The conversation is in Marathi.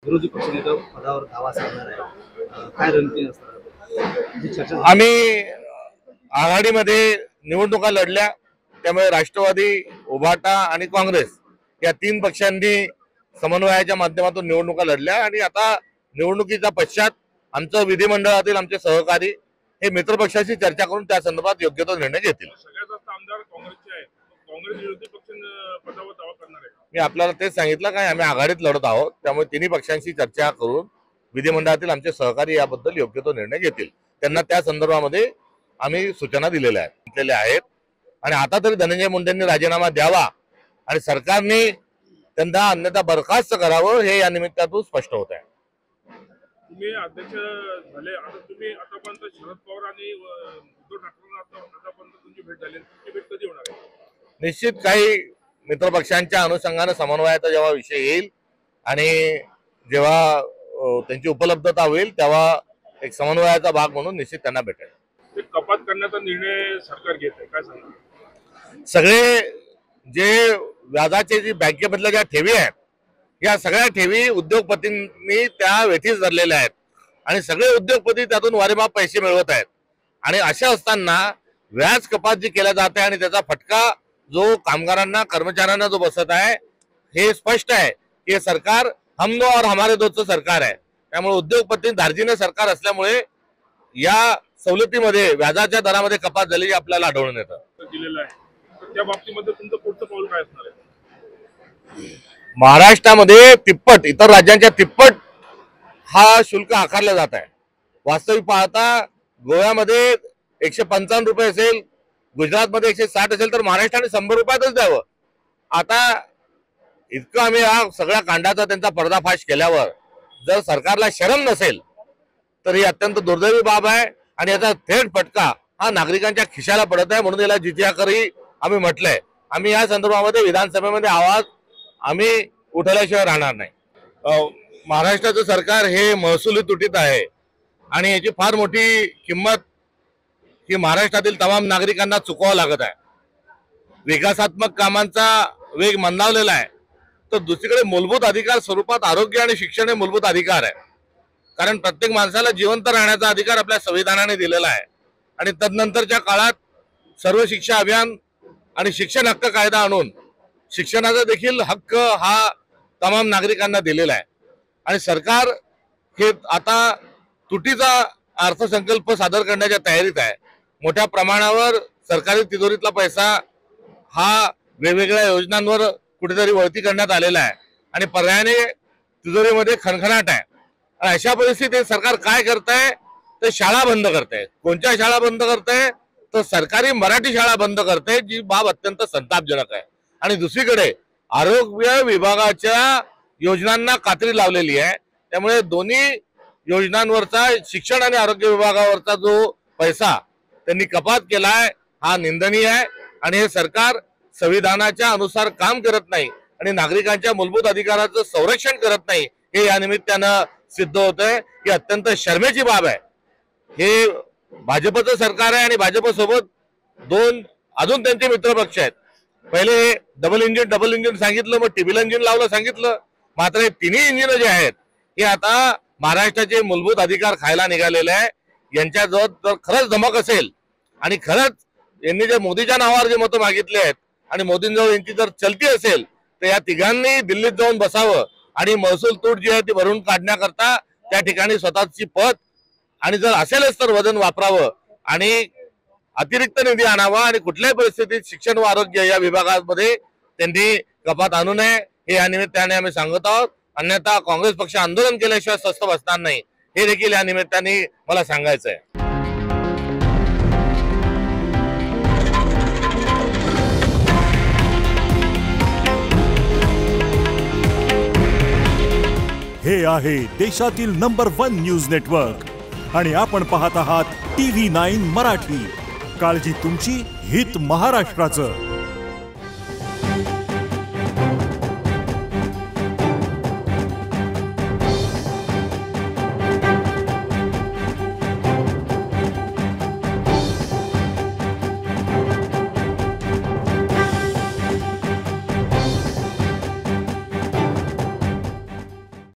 विरोधी पक्षनेता पदावर दावा सांगणार आहे, काय रणनीती असणार जी चर्चा आम्ही आघाडीमध्ये निवडणुका लढल्या, त्यामुळे राष्ट्रवादी, उभाटा आणि काँग्रेस या तीन पक्षांनी समन्वयाच्या माध्यमातून निवडणुका लढल्या आणि आता निवडणुकीच्या पश्चात आमचं विधिमंडळातील आमचे सहकारी हे मित्रपक्षाशी चर्चा करून त्या संदर्भात योग्य तो निर्णय घेतील. सगळ्यात जास्त आमदार काँग्रेसचे आहेत. काँग्रेस विरोधी पक्ष पदावर दावा करणार आहे. मी आपल्याला तेच सांगितलं काय आम्ही आघाडीत लढत आहोत, त्यामुळे तिन्ही पक्षांशी चर्चा करून विधिमंडळातील आमचे सहकारी याबद्दल योग्य तो निर्णय घेतील. त्यांना त्या संदर्भामध्ये आम्ही सूचना दिलेल्या आहेत आणि आता तरी धनंजय मुंडेंनी राजीनामा द्यावा आणि सरकारने त्यांना अन्यथा बरखास्त करावं हे या निमित्तातून स्पष्ट होत आहे. तुम्ही अध्यक्ष झाले, आता तुम्ही आतापर्यंत शरद पवार आणि उद्धव ठाकरेंना आतापर्यंत तुमची भेट झाली, तुमची भेट कधी होणार आहे? निश्चित काही मित्रपक्षांच्या अनुषंगाने समन्वयाचा जेव्हा विषय येईल आणि जेव्हा त्यांची उपलब्धता होईल तेव्हा एक समन्वयाचा भाग म्हणून निश्चित त्यांना भेटेल. ते कपात करण्याचा निर्णय सरकार घेत आहे, काय सांगणार? सगळे जे व्याजाचे जी बँकेमधल्या ज्या ठेवी आहेत या सगळ्या ठेवी उद्योगपतींनी त्या वेठीस धरलेल्या आहेत आणि सगळे उद्योगपती त्यातून वारेमाप पैसे मिळवत आहेत आणि अशा असताना व्याज कपात जी केल्या जाते आणि त्याचा फटका जो कामगारांना, कर्मचाऱ्यांना जो बसत आहे हे स्पष्ट आहे की हे सरकार हम दो और हमारे दोचं सरकार आहे. त्यामुळे उद्योगपती धार्जिने सरकार असल्यामुळे या सवलतीमध्ये व्याजाच्या दरामध्ये कपात झालेली आपल्याला आढळून येतं. दिलेलं आहे, तर त्या बाबतीमध्ये तुमचं पुढचं पाऊल काय असणार आहे? महाराष्ट्रामध्ये तिप्पट, इतर राज्यांच्या तिप्पट हा शुल्क आकारला जात आहे. वास्तविक पाहता गोव्यामध्ये 155 रुपये असेल, गुजरातमध्ये 160 असेल, तर महाराष्ट्राने 100 रुपयातच द्यावं. आता इतकं आम्ही हा सगळ्या कांडाचा त्यांचा पर्दाफाश केल्यावर जर सरकारला शरम नसेल तर ही अत्यंत दुर्दैवी बाब आहे आणि याचा थेट फटका हा नागरिकांच्या खिशाला पडत आहे. म्हणून याला जिजियाकरही आम्ही म्हटलंय. आम्ही या संदर्भामध्ये विधानसभेमध्ये आवाज आम्ही उठवल्याशिवाय राहणार नाही. महाराष्ट्राचं सरकार हे महसुली तुटीत आहे आणि याची फार मोठी किंमत ही महाराष्ट्रातील तमाम नागरिकांना चुकवावं लागत आहे. विकासात्मक कामांचा वेग मंदावलेला आहे, तर दुसरीकडे मूलभूत अधिकार स्वरूपात आरोग्य आणि शिक्षण हे मूलभूत अधिकार आहे. कारण प्रत्येक माणसाला जिवंत राहण्याचा अधिकार आपल्या संविधानाने दिलेला आहे आणि तदनंतरच्या काळात सर्व शिक्षा अभियान आणि शिक्षण हक्क कायदा आणून शिक्षणाचा देखील हक्क हा तमाम नागरिकांना दिलेला आहे. आणि सरकार हे आता तुटीचा अर्थसंकल्प सादर करण्याच्या तयारीत आहे. मोठ्या प्रमाणावर सरकारी तिजोरीतला पैसा हा वेगवेगळ्या योजनांवर कुठेतरी वळती करण्यात आलेला आहे आणि पर्यायाने तिजोरीमध्ये खणखणाट आहे. अशा परिस्थितीत सरकार काय करतंय तर शाळा बंद करतंय. कोणत्या शाळा बंद करतंय तर सरकारी मराठी शाळा बंद करतंय, जी बाब अत्यंत संतापजनक आहे. आणि दुसरीकडे आरोग्य विभागाच्या योजनांना कात्री लावलेली आहे. त्यामुळे दोन्ही योजनांवरचा शिक्षण आणि आरोग्य विभागावरचा जो पैसा त्यांनी कपात केलाय हा निंदनीय आहे आणि हे सरकार संविधानाच्या अनुसार काम करत नाही आणि नागरिकांच्या मूलभूत अधिकाराचं संरक्षण करत नाही हे या निमित्तानं सिद्ध होतंय. ही अत्यंत शर्मेची बाब आहे. हे भाजपचं सरकार आहे आणि भाजपसोबत अजून त्यांचे मित्रपक्ष आहेत. पहिले डबल इंजिन सांगितलं, मग टिबिल इंजिन लावलं सांगितलं. मात्र हे तिन्ही इंजिन जे आहेत हे आता महाराष्ट्राचे मूलभूत अधिकार खायला निघालेले आहे. यांच्याजवळ जर खरंच धमक असेल आणि खरंच यांनी जे मोदीच्या नावावर जे मतं मागितले आहेत आणि मोदींजवळ यांची जर चलती असेल तर या तिघांनी दिल्लीत जाऊन बसावं आणि महसूल तूट जी आहे ती भरून काढण्याकरता त्या ठिकाणी स्वतःची पत आणि जर असेलच तर वजन वापरावं आणि अतिरिक्त निधी आणावा आणि कुठल्याही परिस्थितीत शिक्षण व आरोग्य या विभागामध्ये त्यांनी कपात आणू नये हे या निमित्ताने आम्ही सांगत आहोत. अन्यथा काँग्रेस पक्ष आंदोलन केल्याशिवाय स्वस्थ बसणार नाही हे देखील या निमित्ताने मला सांगायचं आहे. हे आहे देशातील नंबर 1 न्यूज नेटवर्क आणि आपण पाहत आहात TV9 मराठी. काळजी तुमची, हित महाराष्ट्राचं.